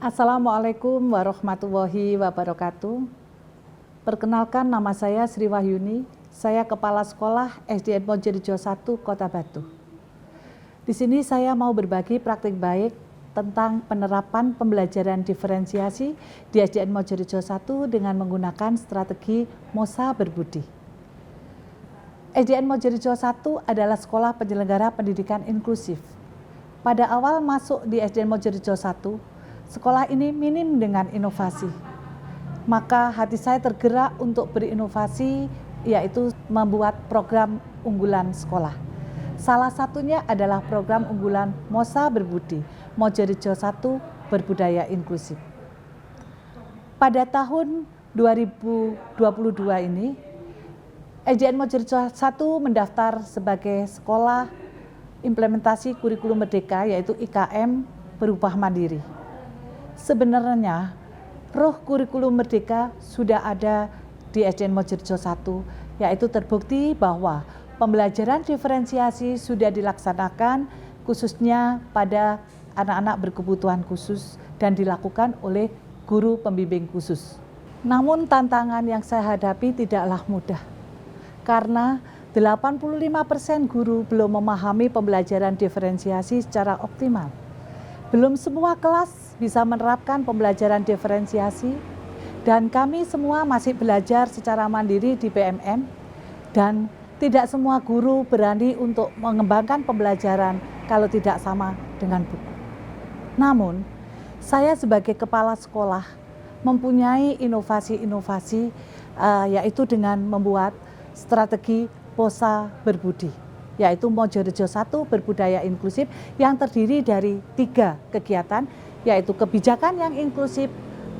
Assalamualaikum warahmatullahi wabarakatuh. Perkenalkan, nama saya Sri Wahyuni. Saya Kepala Sekolah SDN Mojorijo 1 Kota Batu. Di sini saya mau berbagi praktik baik tentang penerapan pembelajaran diferensiasi di SDN Mojorijo 1 dengan menggunakan strategi MOSA Berbudi. SDN Mojorijo 1 adalah sekolah penyelenggara pendidikan inklusif. Pada awal masuk di SDN Mojorijo 1, sekolah ini minim dengan inovasi. Maka hati saya tergerak untuk berinovasi, yaitu membuat program unggulan sekolah. Salah satunya adalah program unggulan MOSA Berbudi, Mojorijo 1 Berbudaya Inklusif. Pada tahun 2022 ini, SDN Mojorijo 1 mendaftar sebagai sekolah implementasi kurikulum merdeka, yaitu IKM berubah mandiri. Sebenarnya roh kurikulum merdeka sudah ada di SDN Mojorijo 1, yaitu terbukti bahwa pembelajaran diferensiasi sudah dilaksanakan khususnya pada anak-anak berkebutuhan khusus dan dilakukan oleh guru pembimbing khusus. Namun tantangan yang saya hadapi tidaklah mudah, karena 85% guru belum memahami pembelajaran diferensiasi secara optimal. Belum semua kelas bisa menerapkan pembelajaran diferensiasi, dan kami semua masih belajar secara mandiri di PMM, dan tidak semua guru berani untuk mengembangkan pembelajaran kalau tidak sama dengan buku. Namun, saya sebagai kepala sekolah mempunyai inovasi-inovasi, yaitu dengan membuat strategi MOSA Berbudi, yaitu Mojorijo 1 Berbudaya Inklusif, yang terdiri dari 3 kegiatan, yaitu kebijakan yang inklusif,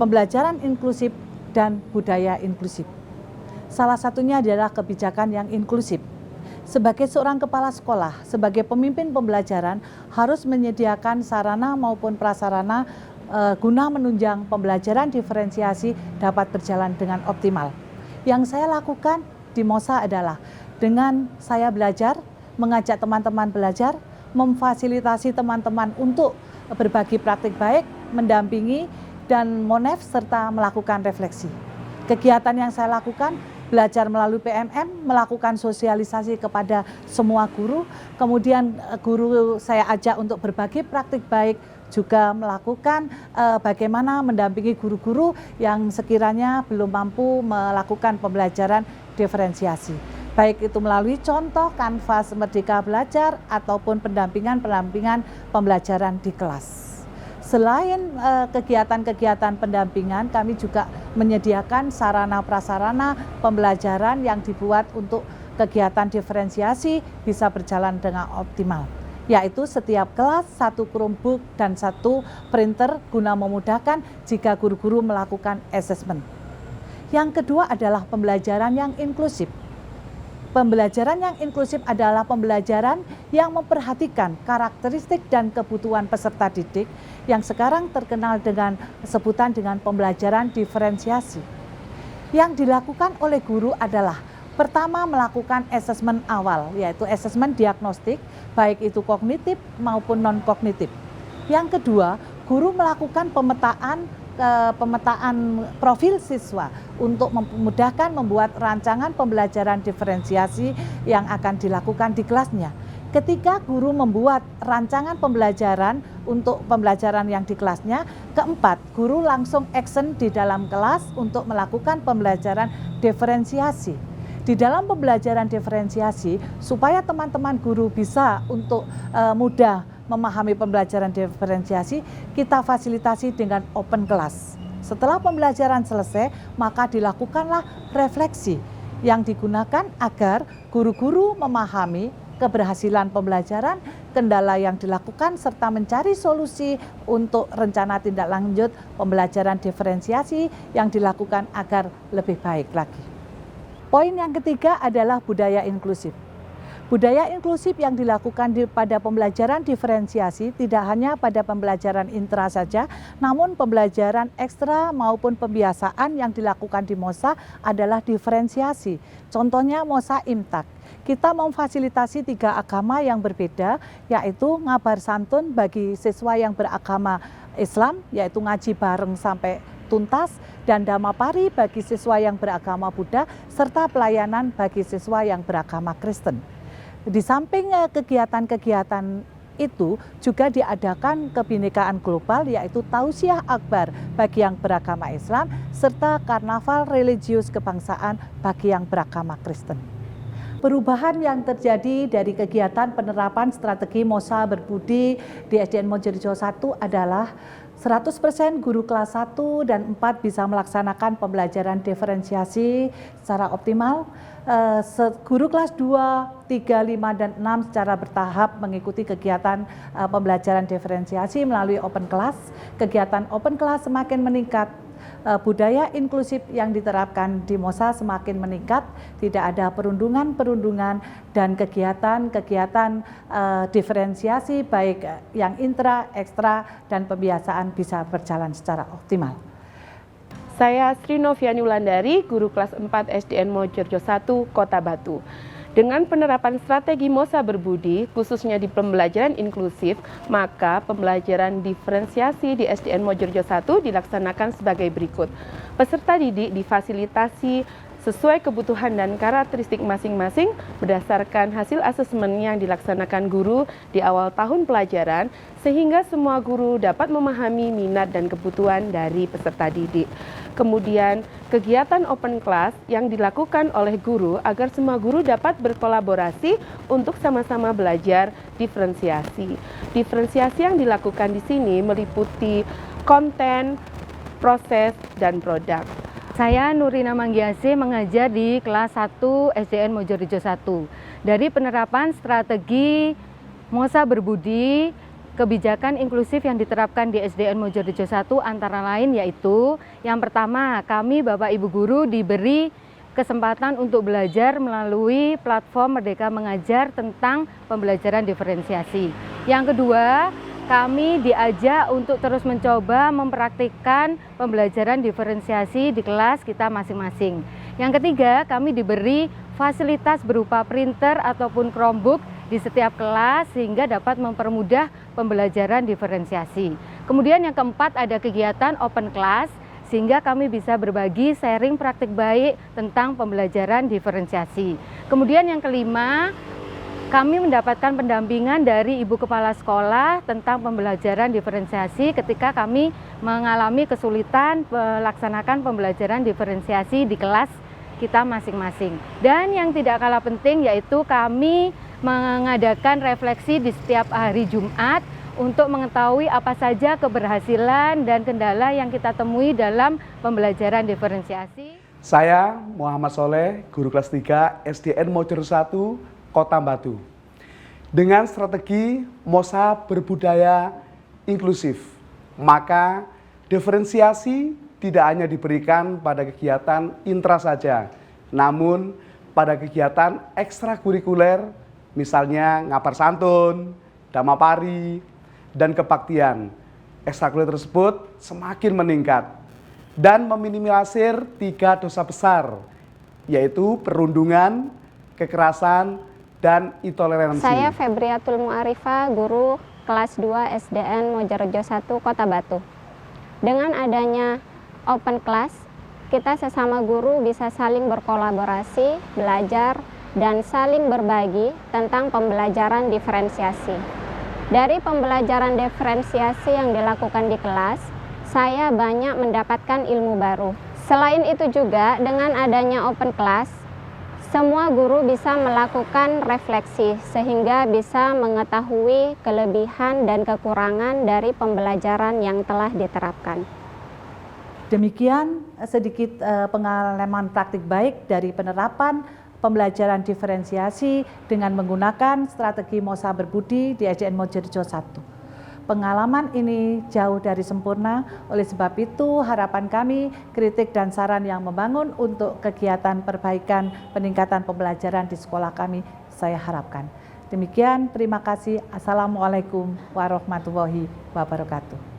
pembelajaran inklusif, dan budaya inklusif. Salah satunya adalah kebijakan yang inklusif. Sebagai seorang kepala sekolah, sebagai pemimpin pembelajaran, harus menyediakan sarana maupun prasarana guna menunjang pembelajaran diferensiasi dapat berjalan dengan optimal. Yang saya lakukan di MOSA adalah dengan saya belajar, mengajak teman-teman belajar, memfasilitasi teman-teman untuk berbagi praktik baik, mendampingi, dan monef, serta melakukan refleksi. Kegiatan yang saya lakukan, belajar melalui PMM, melakukan sosialisasi kepada semua guru, kemudian guru saya ajak untuk berbagi praktik baik, juga melakukan bagaimana mendampingi guru-guru yang sekiranya belum mampu melakukan pembelajaran diferensiasi. Baik itu melalui contoh kanvas Merdeka Belajar ataupun pendampingan pembelajaran di kelas. Selain kegiatan-kegiatan pendampingan, kami juga menyediakan sarana prasarana pembelajaran yang dibuat untuk kegiatan diferensiasi bisa berjalan dengan optimal, yaitu setiap kelas 1 Chromebook dan 1 printer guna memudahkan jika guru-guru melakukan asesmen. Yang kedua adalah pembelajaran yang inklusif. Pembelajaran yang inklusif adalah pembelajaran yang memperhatikan karakteristik dan kebutuhan peserta didik yang sekarang terkenal dengan sebutan dengan pembelajaran diferensiasi. Yang dilakukan oleh guru adalah pertama melakukan asesmen awal, yaitu asesmen diagnostik, baik itu kognitif maupun non-kognitif. Yang kedua, guru melakukan pemetaan profil siswa untuk memudahkan membuat rancangan pembelajaran diferensiasi yang akan dilakukan di kelasnya. Ketika guru membuat rancangan pembelajaran untuk pembelajaran yang di kelasnya, keempat, guru langsung action di dalam kelas untuk melakukan pembelajaran diferensiasi. Di dalam pembelajaran diferensiasi, supaya teman-teman guru bisa untuk mudah memahami pembelajaran diferensiasi, kita fasilitasi dengan open class. Setelah pembelajaran selesai, maka dilakukanlah refleksi yang digunakan agar guru-guru memahami keberhasilan pembelajaran, kendala yang dilakukan, serta mencari solusi untuk rencana tindak lanjut pembelajaran diferensiasi yang dilakukan agar lebih baik lagi. Poin yang ketiga adalah budaya inklusif. Budaya inklusif yang dilakukan pada pembelajaran diferensiasi tidak hanya pada pembelajaran intra saja, namun pembelajaran ekstra maupun pembiasaan yang dilakukan di MOSA adalah diferensiasi. Contohnya MOSA Imtak. Kita memfasilitasi 3 agama yang berbeda, yaitu ngabar santun bagi siswa yang beragama Islam, yaitu ngaji bareng sampai tuntas, dan Dhamapari bagi siswa yang beragama Buddha, serta pelayanan bagi siswa yang beragama Kristen. Di samping kegiatan-kegiatan itu juga diadakan kebinekaan global, yaitu Tausiah Akbar bagi yang beragama Islam, serta karnaval religius kebangsaan bagi yang beragama Kristen. Perubahan yang terjadi dari kegiatan penerapan strategi MOSA berbudi di SDN Mojorejo 1 adalah 100% guru kelas 1 dan 4 bisa melaksanakan pembelajaran diferensiasi secara optimal. Guru kelas 2, 3, 5, dan 6 secara bertahap mengikuti kegiatan pembelajaran diferensiasi melalui open class. Kegiatan open class semakin meningkat. Budaya inklusif yang diterapkan di MOSA semakin meningkat, tidak ada perundungan-perundungan dan kegiatan-kegiatan diferensiasi baik yang intra, ekstra, dan pembiasaan bisa berjalan secara optimal. Saya Sri Noviani Wulandari, guru kelas 4 SDN Mojorejo 1, Kota Batu. Dengan penerapan strategi MOSA berbudi, khususnya di pembelajaran inklusif, maka pembelajaran diferensiasi di SDN Mojorejo 1 dilaksanakan sebagai berikut. Peserta didik difasilitasi sesuai kebutuhan dan karakteristik masing-masing berdasarkan hasil asesmen yang dilaksanakan guru di awal tahun pelajaran, sehingga semua guru dapat memahami minat dan kebutuhan dari peserta didik. Kemudian, kegiatan open class yang dilakukan oleh guru agar semua guru dapat berkolaborasi untuk sama-sama belajar diferensiasi. Diferensiasi yang dilakukan di sini meliputi konten, proses, dan produk. Saya Nurina Manggiasi mengajar di kelas 1 SDN Mojorejo 1. Dari penerapan strategi MOSA berbudi, kebijakan inklusif yang diterapkan di SDN Mojorejo 1 antara lain yaitu yang pertama, kami Bapak Ibu Guru diberi kesempatan untuk belajar melalui platform Merdeka Mengajar tentang pembelajaran diferensiasi. Yang kedua, kami diajak untuk terus mencoba mempraktikkan pembelajaran diferensiasi di kelas kita masing-masing. Yang ketiga, kami diberi fasilitas berupa printer ataupun Chromebook di setiap kelas sehingga dapat mempermudah pembelajaran diferensiasi. Kemudian yang keempat, ada kegiatan open class sehingga kami bisa berbagi sharing praktik baik tentang pembelajaran diferensiasi. Kemudian yang kelima, kami mendapatkan pendampingan dari Ibu Kepala Sekolah tentang pembelajaran diferensiasi ketika kami mengalami kesulitan melaksanakan pembelajaran diferensiasi di kelas kita masing-masing. Dan yang tidak kalah penting yaitu kami mengadakan refleksi di setiap hari Jumat untuk mengetahui apa saja keberhasilan dan kendala yang kita temui dalam pembelajaran diferensiasi. Saya Muhammad Soleh, guru kelas 3 SDN Mojorejo 1, Kota Batu. Dengan strategi MOSA berbudaya inklusif, maka diferensiasi tidak hanya diberikan pada kegiatan intra saja, namun pada kegiatan ekstrakurikuler, misalnya ngabar santun, Dhamapari, dan kebaktian. Ekstrakurikuler tersebut semakin meningkat dan meminimalisir 3 dosa besar, yaitu perundungan, kekerasan, dan intoleransi. Saya Febriatul Mu'arifah, guru kelas 2 SDN Mojorejo 1, Kota Batu. Dengan adanya open class, kita sesama guru bisa saling berkolaborasi, belajar, dan saling berbagi tentang pembelajaran diferensiasi. Dari pembelajaran diferensiasi yang dilakukan di kelas, saya banyak mendapatkan ilmu baru. Selain itu juga, dengan adanya open class, semua guru bisa melakukan refleksi sehingga bisa mengetahui kelebihan dan kekurangan dari pembelajaran yang telah diterapkan. Demikian sedikit pengalaman praktik baik dari penerapan pembelajaran diferensiasi dengan menggunakan strategi MOSA berbudi di SDN Mojorejo 1. Pengalaman ini jauh dari sempurna, oleh sebab itu harapan kami, kritik dan saran yang membangun untuk kegiatan perbaikan peningkatan pembelajaran di sekolah kami saya harapkan. Demikian, terima kasih. Assalamualaikum warahmatullahi wabarakatuh.